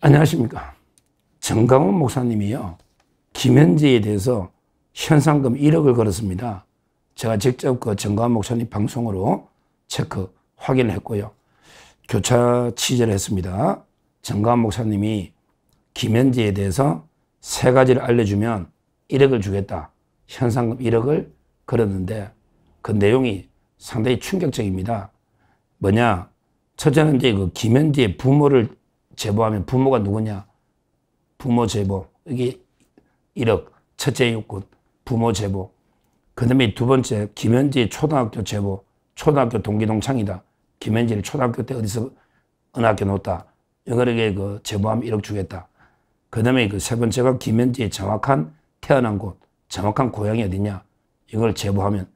안녕하십니까. 정강훈 목사님이요, 김현지에 대해서 현상금 1억을 걸었습니다. 제가 직접 그 정강훈 목사님 방송으로 체크 확인을 했고요. 교차 취재를 했습니다. 정강훈 목사님이 김현지에 대해서 세 가지를 알려주면 1억을 주겠다, 현상금 1억을 걸었는데 그 내용이 상당히 충격적입니다. 뭐냐, 첫째는 이제 그 김현지의 부모를 제보하면 부모가 누구냐? 부모 제보. 이게 1억. 첫째 요건. 부모 제보. 그 다음에 두 번째, 김현지 초등학교 제보. 초등학교 동기동창이다. 김현지를 초등학교 때 어디서 어느 학교 놓았다. 이거를 그 제보하면 1억 주겠다. 그 다음에 그 세 번째가 김현지의 정확한 태어난 곳, 정확한 고향이 어디냐. 이걸 제보하면.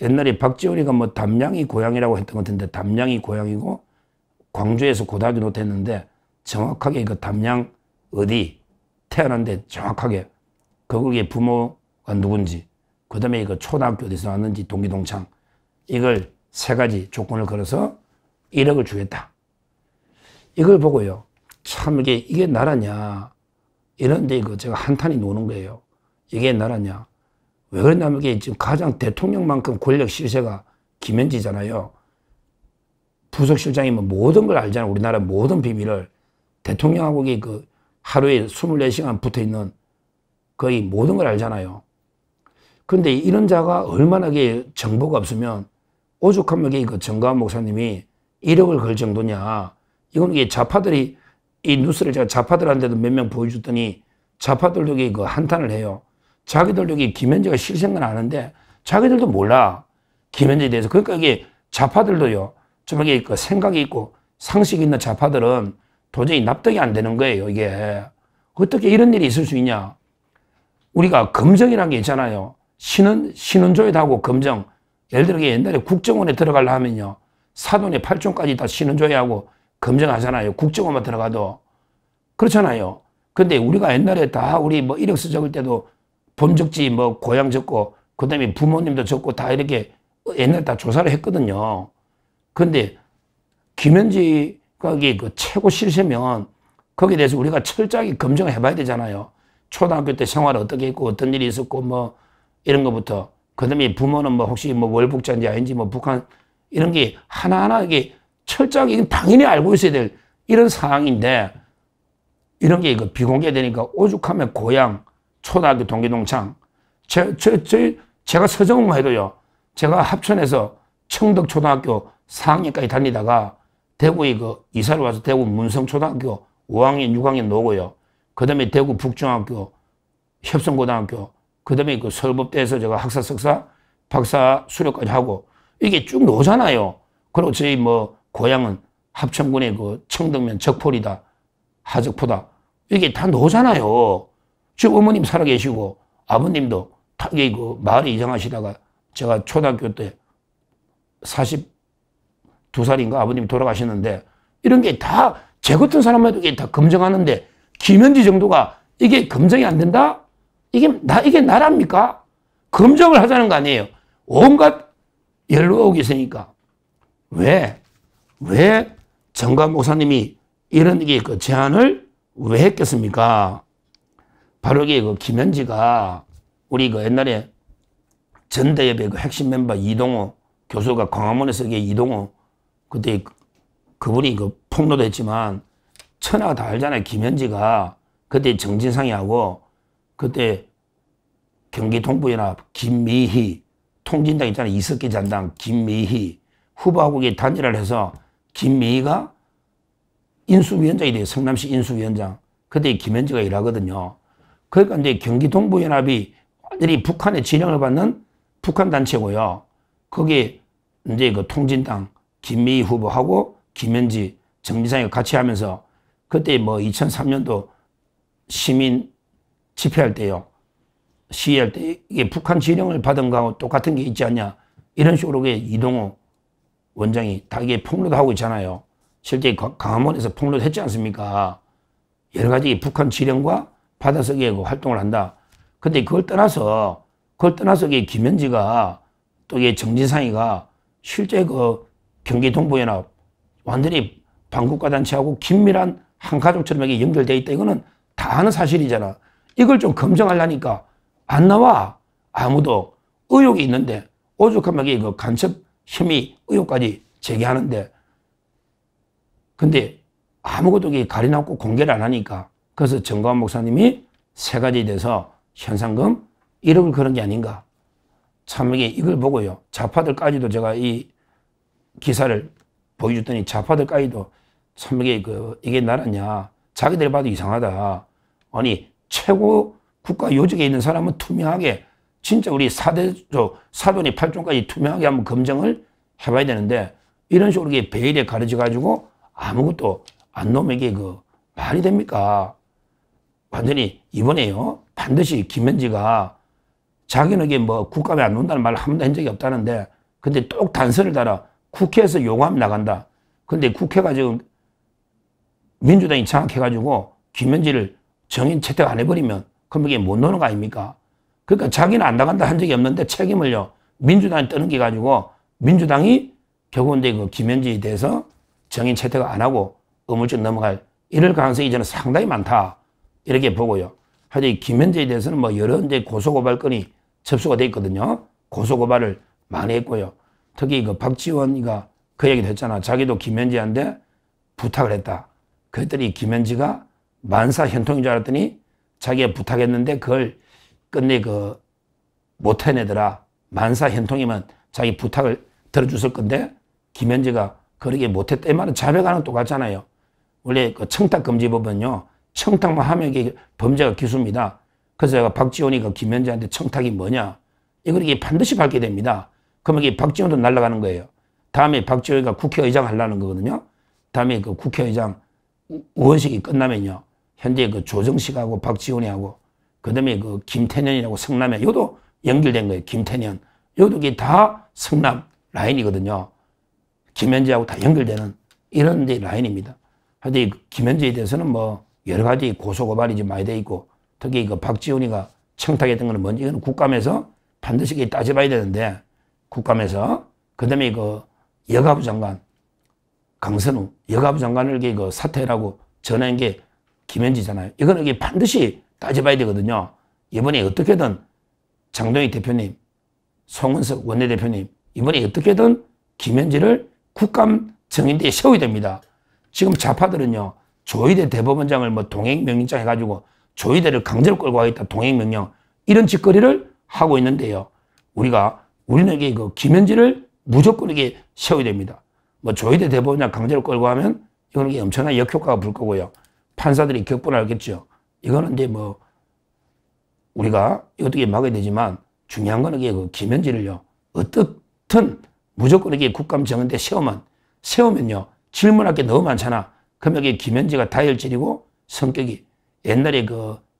옛날에 박지원이가 뭐 담양이 고향이라고 했던 것 같은데 담양이 고향이고 광주에서 고등학교 놓았는데 정확하게 그 담양 어디 태어난데 정확하게 거기에 부모가 누군지, 그 다음에 그 초등학교 어디서 나왔는지, 동기동창, 이걸 세 가지 조건을 걸어서 1억을 주겠다. 이걸 보고요, 참 이게 나라냐 이런데 그 제가 한탄이 노는 거예요. 이게 나라냐. 왜 그러냐면 이게 지금 가장 대통령만큼 권력 실세가 김현지잖아요. 부속실장이 뭐 모든 걸 알잖아. 우리나라 모든 비밀을. 대통령하고 그 하루에 24시간 붙어 있는 거의 모든 걸 알잖아요. 그런데 이런 자가 얼마나 정보가 없으면 오죽하면 그 정강훈 목사님이 1억을 걸 정도냐. 이건 좌파들이 이 뉴스를 제가 좌파들한테도 몇 명 보여줬더니 좌파들도 그 한탄을 해요. 자기들도 김현지가 실세인 건 아는데 자기들도 몰라. 김현지에 대해서. 그러니까 이게 좌파들도요, 좀 그 생각이 있고 상식이 있는 좌파들은 도저히 납득이 안 되는 거예요. 이게 어떻게 이런 일이 있을 수 있냐. 우리가 검정이라는 게 있잖아요. 신원조회도 하고 검정. 예를 들어 옛날에 국정원에 들어가려 하면요, 사돈의 8종까지 다 신원조회하고 검증하잖아요. 국정원만 들어가도. 그렇잖아요. 근데 우리가 옛날에 다 우리 뭐 이력서 적을 때도 본 적지 뭐 고향 적고 그 다음에 부모님도 적고 다 이렇게 옛날에 다 조사를 했거든요. 근데 김현지가 그 최고 실세면 거기에 대해서 우리가 철저하게 검증을 해봐야 되잖아요. 초등학교 때 생활을 어떻게 했고 어떤 일이 있었고 뭐 이런 것부터, 그 다음에 부모는 뭐 혹시 뭐 월북자인지 아닌지 뭐 북한 이런 게 하나하나 이게 철저하게 당연히 알고 있어야 될 이런 상황인데 이런 게 비공개되니까 오죽하면 고향, 초등학교 동기동창. 제가 서정훈만 해도요, 제가 합천에서 청덕초등학교 4학년까지 다니다가 대구에 이사를 와서 대구 문성초등학교 5학년, 6학년 나오고요. 그 다음에 대구 북중학교, 협성고등학교, 그 다음에 서울법대에서 제가 학사, 석사, 박사 수료까지 하고 이게 쭉 나오잖아요. 그리고 저희 뭐 고향은 합천군의 청덕면 적포리다, 하적포다. 이게 다 나오잖아요. 지금 어머님 살아계시고 아버님도 다 마을에 이장하시다가 제가 초등학교 때 42살인가 아버님이 돌아가셨는데 이런 게 다 제 같은 사람에도 이게 다 검증하는데 김현지 정도가 이게 검증이 안 된다? 이게 나랍니까? 검증을 하자는 거 아니에요. 온갖 연루가 있으니까. 왜 정강훈 목사님이 이런 제안을 왜 했겠습니까? 바로 김현지가 우리 옛날에 전대협의 핵심 멤버 이동호 교수가 광화문에서 이동호, 그때 그분이 폭로도 했지만 천하가 다 알잖아요. 김현지가 그때 정진상이하고 그때 경기 동부연합 김미희, 통진당 있잖아요. 이석기 잔당 김미희 후보하고 단일화를 해서 김미희가 인수위원장이 돼요. 성남시 인수위원장. 그때 김현지가 일하거든요. 그러니까 이제 경기 동부연합이 완전히 북한의 진영을 받는 북한 단체고요. 거기에 이제 통진당 김미희 후보하고 김현지, 정진상이 같이 하면서 그때 뭐 2003년도 시민 집회할 때요, 시위할 때 이게 북한 진영을 받은 거하고 똑같은 게 있지 않냐, 이런 식으로 이동호 원장이 다 이게 폭로도 하고 있잖아요. 실제 광화문에서 폭로도 했지 않습니까? 여러 가지 북한 진영과 받아서 활동을 한다. 근데 그걸 떠나서 김현지가 또 정진상이가 실제 경기 동부연합 완전히 반국가 단체하고 긴밀한 한 가족처럼 이게 연결되어 있다. 이거는 다 아는 사실이잖아. 이걸 좀 검증하려니까 안 나와. 아무도. 의혹이 있는데 오죽하면 그 간첩 혐의 의혹까지 제기하는데, 근데 아무것도 가려놓고 공개를 안 하니까, 그래서 정광훈 목사님이 세 가지에 대해서 현상금 1억을 그런 게 아닌가. 참 이걸 보고요, 좌파들까지도 제가 이 기사를 보여줬더니 좌파들까지도 참 이게 나라냐, 자기들이 봐도 이상하다. 아니 최고 국가 요직에 있는 사람은 투명하게, 진짜 우리 사돈이 8종까지 투명하게 한번 검증을 해봐야 되는데, 이런 식으로 베일에 가려져가지고 아무것도 안 놓으면 이게 말이 됩니까? 완전히 이번에요, 반드시 김현지가 자기는 이게 국감에 안 논다는 말을 한 번도 한 적이 없다는데, 근데 똑 단서를 달아 국회에서 요구하면 나간다. 근데 국회가 지금 민주당이 장악해가지고 김현지를 정인 채택 안 해버리면 그럼 이게 못 노는 거 아닙니까? 그러니까 자기는 안 나간다 한 적이 없는데 책임을요, 민주당이 떠넘겨 가지고 민주당이 결국은 김현지에 대해서 정인 채택을 안 하고 의무적 넘어갈 이럴 가능성이 저는 상당히 많다. 이렇게 보고요. 하여튼 김현지에 대해서는 여러 고소고발건이 접수가 돼 있거든요. 고소고발을 많이 했고요. 특히 박지원이가 그 얘기도 했잖아. 자기도 김현지한테 부탁을 했다. 그랬더니 김현지가 만사 현통인 줄 알았더니 자기가 부탁했는데 그걸 끝내 못 해내더라. 만사 현통이면 자기 부탁을 들어줬을 건데 김현지가 그러게 못했다. 이 말은 자백하는 똑같잖아요. 원래 청탁금지법은요, 청탁만 하면 이게 범죄가 기수입니다. 그래서 제가 박지원이 김현지한테 청탁이 뭐냐, 이게 반드시 밝게 됩니다. 그러면 이게 박지원도 날아가는 거예요. 다음에 박지원이가 국회의장 하려는 거거든요. 다음에 국회의장 의원식이 끝나면요, 현재 조정식하고 박지원이하고 그 다음에 김태년이라고 성남에, 이것도 연결된 거예요. 김태년. 이것도 다 성남 라인이거든요. 김현지하고 다 연결되는 이런 데 라인입니다. 하여튼 김현지에 대해서는 여러 가지 고소고발이 좀 많이 돼 있고, 특히 박지원이가 청탁했던 거는 뭔지, 이거는 국감에서 반드시 따져봐야 되는데, 국감에서, 그 다음에 여가부 장관, 강선우, 여가부 장관을 사퇴라고 전화한 게 김현지잖아요. 이거는 반드시 따져봐야 되거든요. 이번에 어떻게든 장동익 대표님, 송은석 원내대표님, 이번에 어떻게든 김현지를 국감 정인대에 세워야 됩니다. 지금 좌파들은요, 조희대 대법원장을 동행명령장 해가지고 조희대를 강제로 끌고 가겠다, 동행명령, 이런 짓거리를 하고 있는데요. 우리는 김현지를 무조건 세워야 됩니다. 조희대 대법원장 강제로 끌고 가면 이거는 엄청난 역효과가 불 거고요. 판사들이 격분을 하겠죠. 이거는 우리가 어떻게 막아야 되지만, 중요한 거는 김현지를요, 어떻든 무조건 국감 정원대 세우면요, 질문할 게 너무 많잖아. 그러면 김현지가 다혈질이고 성격이 옛날에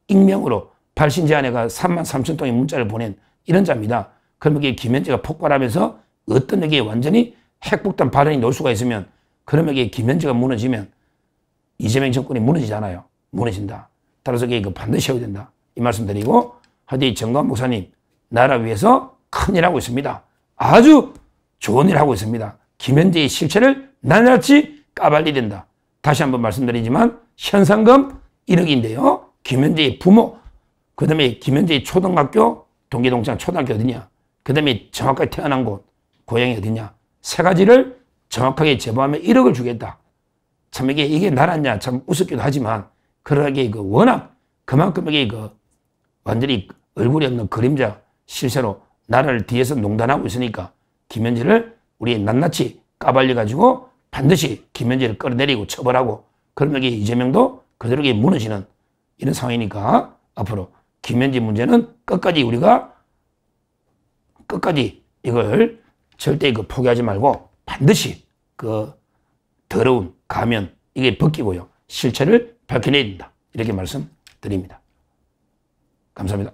익명으로 발신 제안회가 33,000통의 문자를 보낸 이런 자입니다. 그러면 김현지가 폭발하면서 어떤 완전히 핵폭탄 발언이 나올 수가 있으면, 그러면 김현지가 무너지면 이재명 정권이 무너지잖아요. 무너진다. 따라서 반드시 세워야 된다. 이 말씀 드리고, 하여튼 정광훈 목사님, 나라 위해서 큰일 하고 있습니다. 아주 좋은 일 하고 있습니다. 김현지의 실체를 낱낱이 까발려야 된다. 다시 한번 말씀드리지만 현상금 1억인데요. 김현지의 부모, 그 다음에 김현지의 초등학교, 동기동창 초등학교 어디냐, 그 다음에 정확하게 태어난 곳, 고향이 어디냐, 세 가지를 정확하게 제보하면 1억을 주겠다. 참 이게 나라냐, 참 우습기도 하지만, 그러하게 워낙 그만큼 완전히 얼굴이 없는 그림자 실세로 나라를 뒤에서 농단하고 있으니까 김현지를 우리 낱낱이 까발려가지고 반드시 김현지를 끌어내리고 처벌하고, 그러면 이재명도 그대로 무너지는 이런 상황이니까 앞으로 김현지 문제는 우리가 끝까지 이걸 절대 포기하지 말고 반드시 더러운 가면 이게 벗기고요, 실체를 밝혀내야 된다. 이렇게 말씀드립니다. 감사합니다.